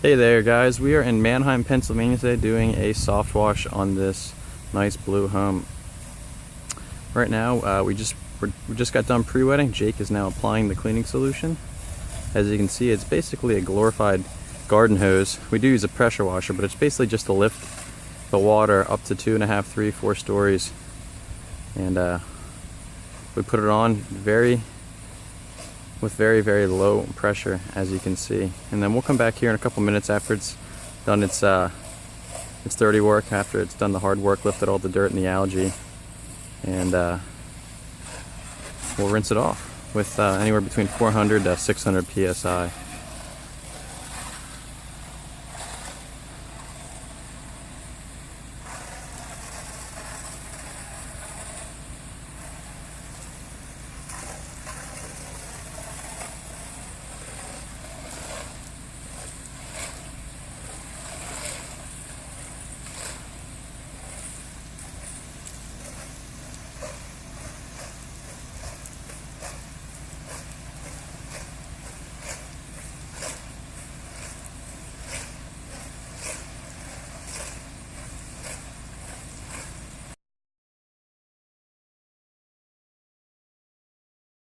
Hey there guys, we are in Manheim, Pennsylvania today doing a soft wash on this nice blue home. Right now we just got done pre-wetting. Jake is now applying the cleaning solution. As you can see, it's basically a glorified garden hose. We do use a pressure washer, but it's basically just to lift the water up to 2.5, 3, 4 stories. And we put it on with very low pressure, as you can see, and then we'll come back here in a couple minutes after it's done its dirty work, after it's done the hard work, lifted all the dirt and the algae, and we'll rinse it off with anywhere between 400 to 600 psi.